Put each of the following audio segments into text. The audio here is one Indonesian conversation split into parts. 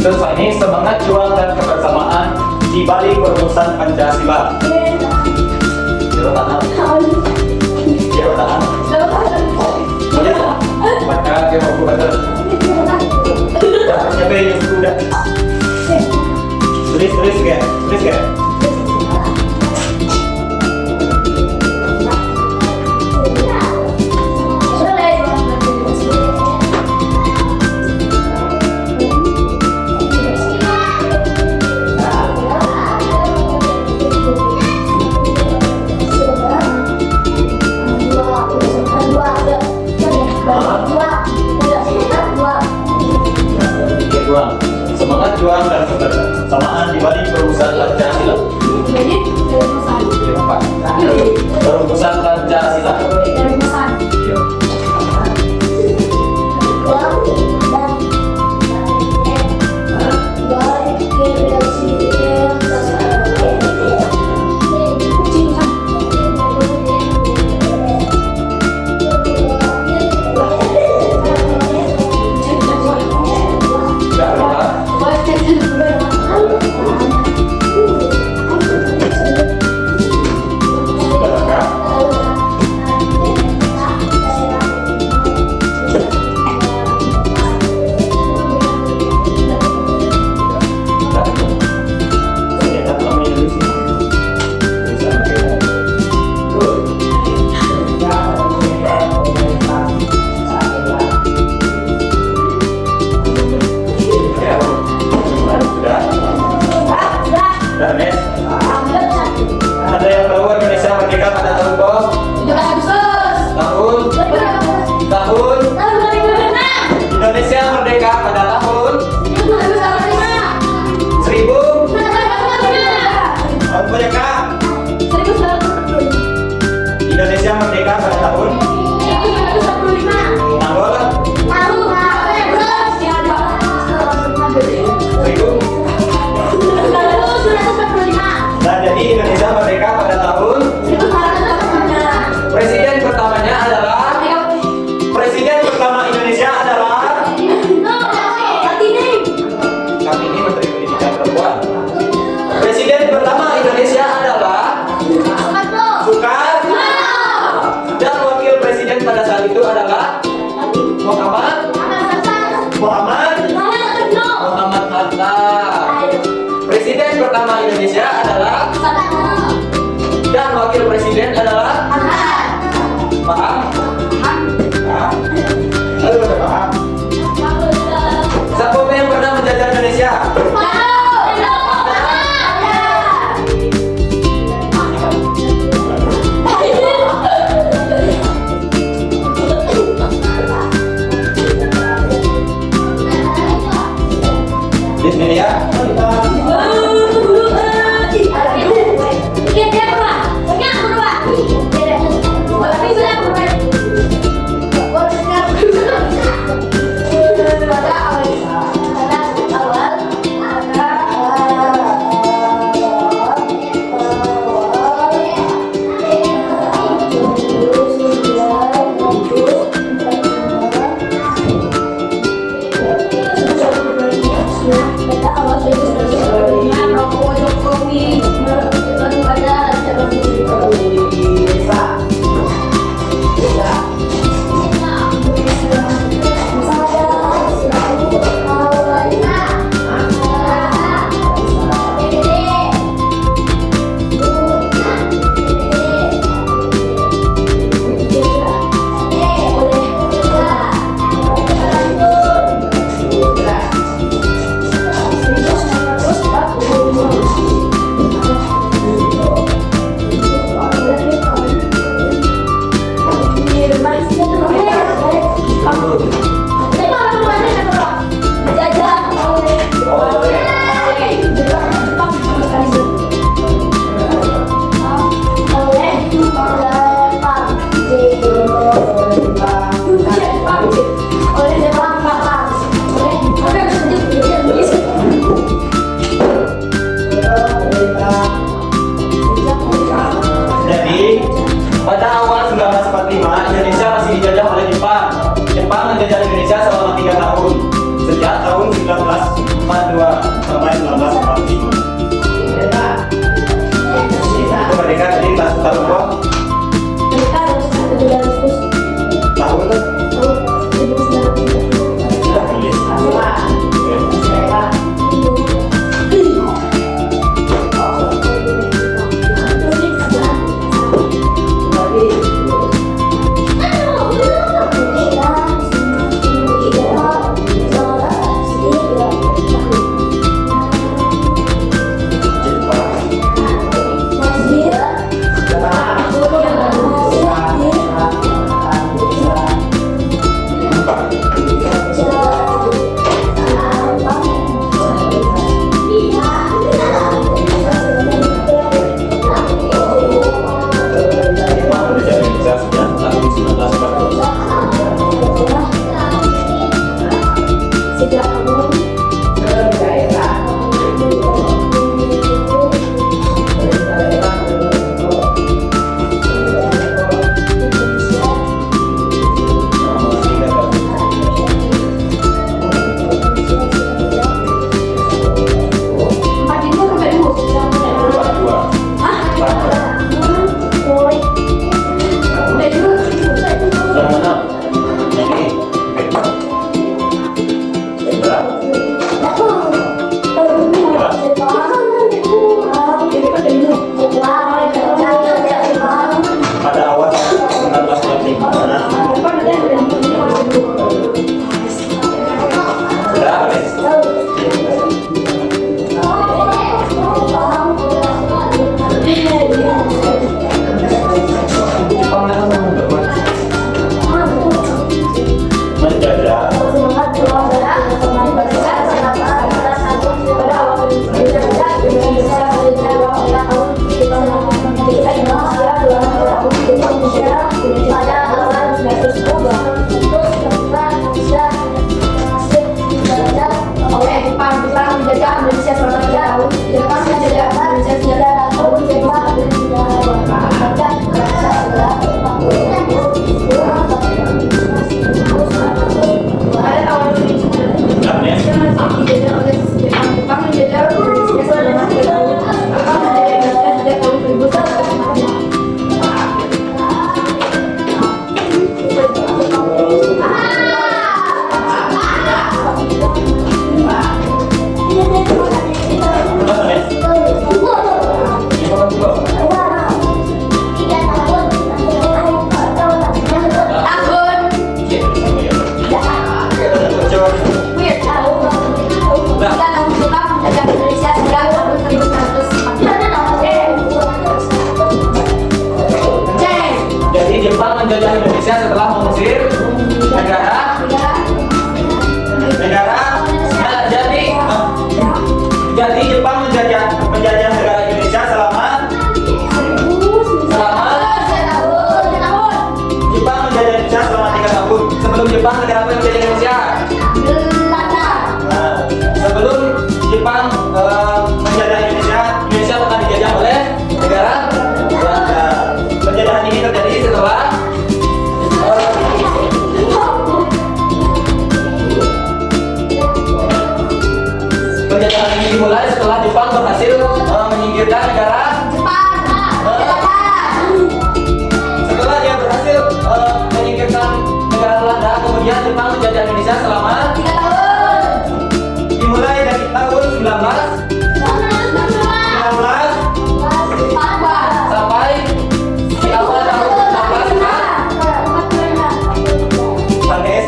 Terus ini semangat juang dan kebersamaan di balik perumusan Pancasila. Jero tangan. Jero tangan. Baca ke buku baca. Siapa yang sudah? Tulis ya. Semangat juang dan kebersamaan di balik perumusan Pancasila. Perumusan Pancasila. Ada yang tahu Indonesia merdeka pada tahun berapa? Tahun 2006. Indonesia merdeka pada tahun 1000. Tahun merdeka. Indonesia merdeka pada tahun 1945. Dan jadi Indonesia merdeka pada tahun 1945. Presiden pertama Indonesia adalah Kartini, Menteri Pendidikan Perempuan. Presiden pertama Indonesia adalah Soekarno. Dan wakil presiden pada saat itu adalah Muhammad Hatta. Presiden pertama Indonesia adalah dan wakil presiden adalah paham? Lalu udah paham? Siapa yang pernah menjajah Indonesia? Di sini ya. Pada awal 1945, Indonesia masih dijajah oleh Jepang. Jepang menjajah Indonesia selama 3 tahun, sejak tahun 19 sampai 1945. Itu mereka tadi tahun berapa? Tahun itu? Sudah tulis. menjajah Indonesia setelah mengusir negara jadi Jepang menjajah negara Indonesia selama Jepang menjajah Indonesia selama 3 tahun. Sebelum Jepang negara apa yang menjajah Indonesia? Sebelum Jepang menjajah Indonesia pernah dijajah oleh negara Belanda. Penjajahan ini terjadi setelah penjajahan ini dimulai setelah Jepang berhasil menyingkirkan negara Jepang. Setelah dia berhasil menyingkirkan negara Belanda, kemudian Jepang menjajah Indonesia selama 3 tahun. Dimulai dari tahun 19 sampai di awal tahun 1945. Panes.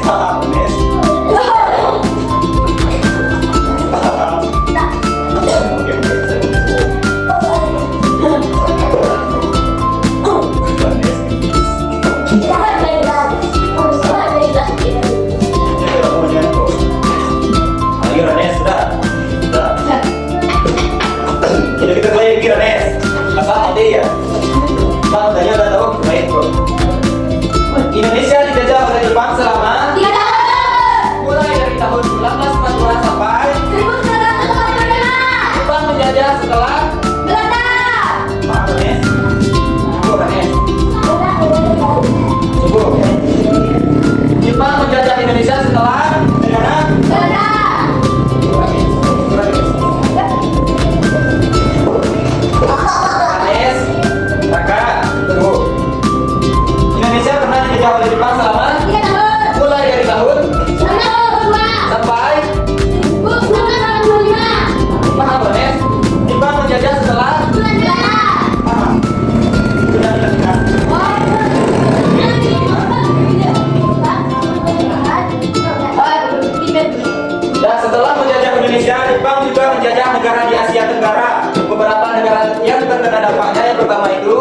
juga menjajah negara di Asia Tenggara. Beberapa negara yang terkena dampaknya yang pertama itu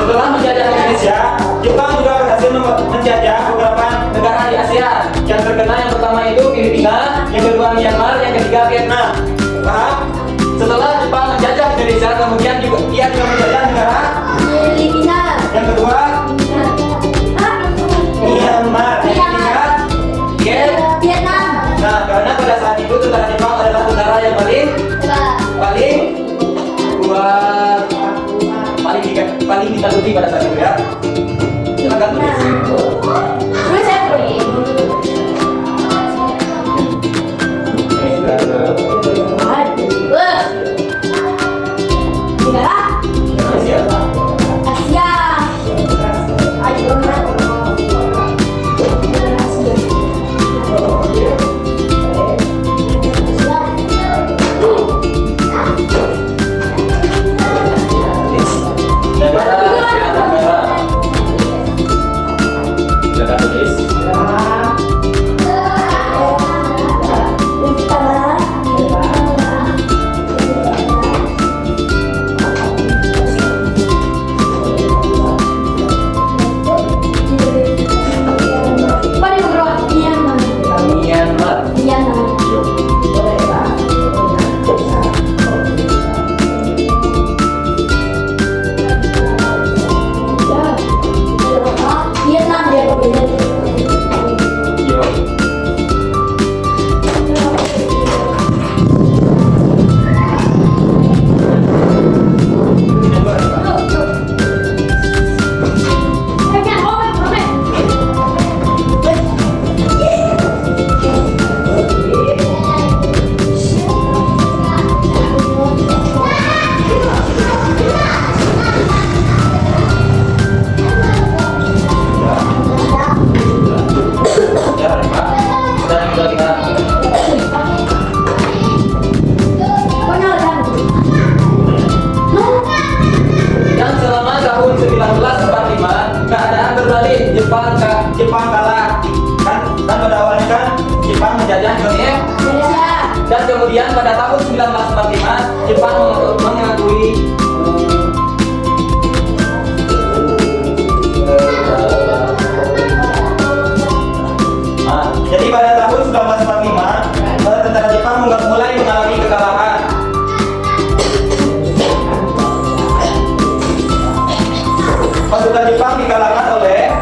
setelah menjajah Indonesia, Jepang juga berhasil menjajah beberapa negara di Asia. Yang terkena yang pertama itu Filipina, yang kedua Myanmar, yang ketiga Vietnam. Paham? Setelah Jepang menjajah Indonesia, kemudian dia juga menjajah negara Filipina. yang kedua Myanmar, yang ketiga Vietnam. Nah, karena pada saat itu tentara Jepang adalah tentara yang paling paling ditakuti pada saat itu ya. Silakan tulis. Terus saya beri. Asia. Ayo. Jepang kalah kan pada awalnya kan Jepang menjajah Indonesia dan kemudian pada tahun 1945 Jepang mengakui jadi pada tahun 1945 tentara Jepang mulai mengalami kekalahan. Pasukan Jepang dikalahkan oleh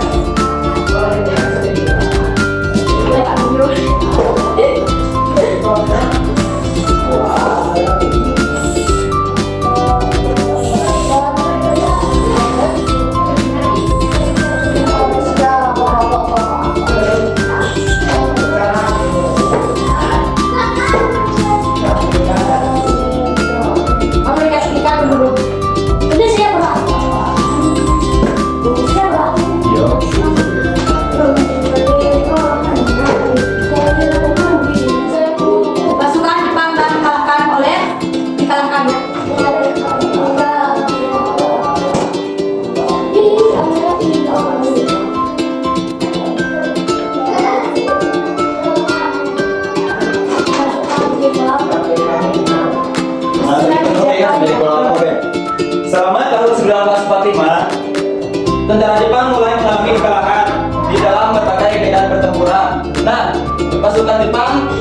selama tahun 1945 tentara Jepang mulai mengalami kekalahan di dalam berbagai medan pertempuran. Nah, pasukan Jepang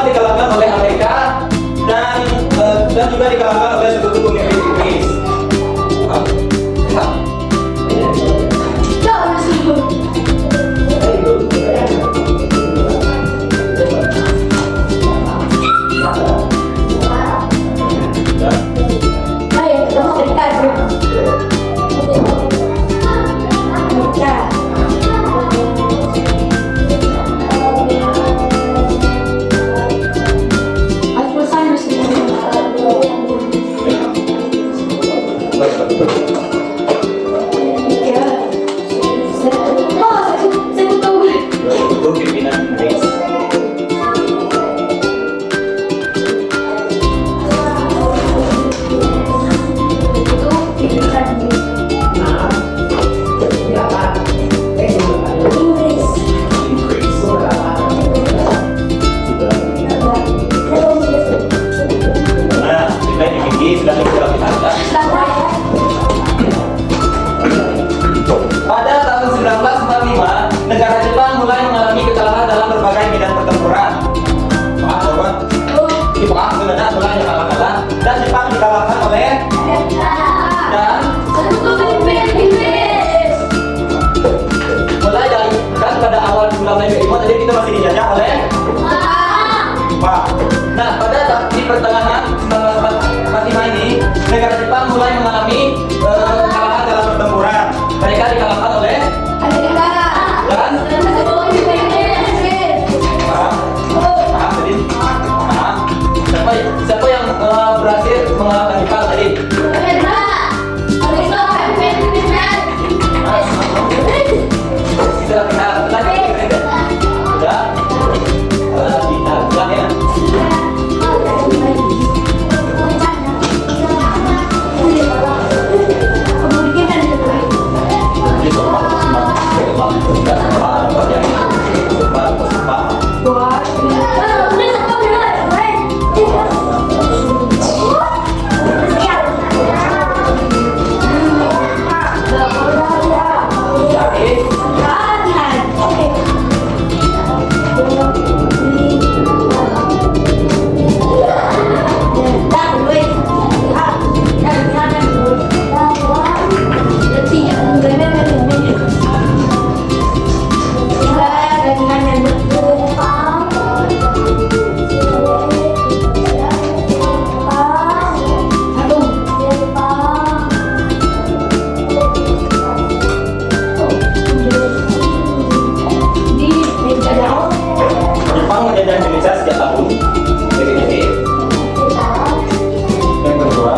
dikalahkan oleh Amerika dan juga dikalahkan oleh sekutu Inggris. mengalami kekalahan dalam pertempuran. Mereka dikalahkan oleh Amerika. dan paham? Paham tadi? Paham? Siapa yang berhasil mengalahkan Jepang tadi? Sudah kita lagi sudah kita ulang ya. Jepang menjajah Indonesia sejak tahun PBB. Yang kedua,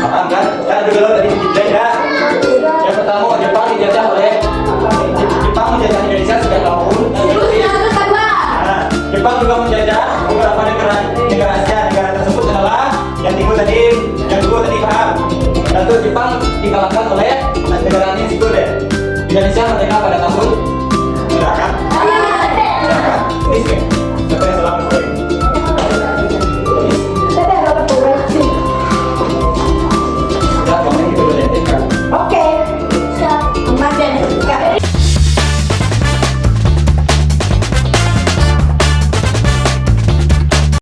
paham kan? Kan ada dulu tadi dijajah ya. Yang pertama Jepang dijajah oleh Jepang menjajah Indonesia sejak tahun. Nah, Jepang juga menjajah beberapa negara Asia. Negara tersebut adalah yang timur tadi, yang dua tadi paham. Lalu Jepang dikalahkan oleh negara ini situ deh. Indonesia merdeka pada tahun berapa? Berapa? Ini